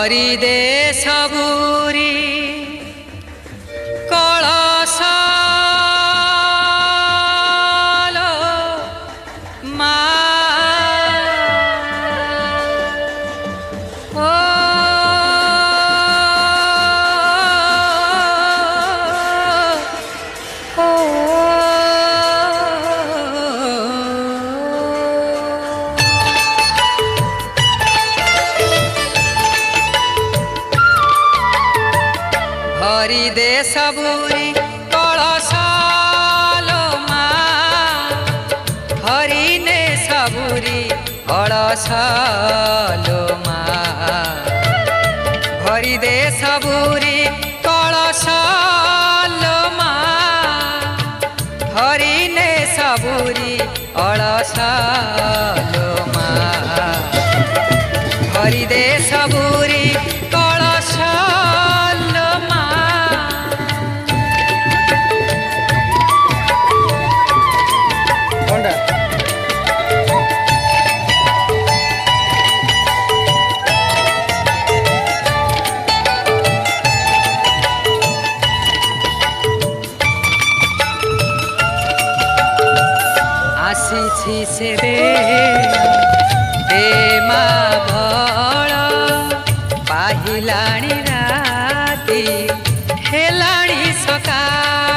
भरी दे सबुरी कलश भरी दे सबुरी कलश हरि ने सबुरी कलश भरी दे सबुरी कलश हरि ने सबुरी कलश भरी दे सबुरी कलश आसी से दे मा भल पाहिलाणी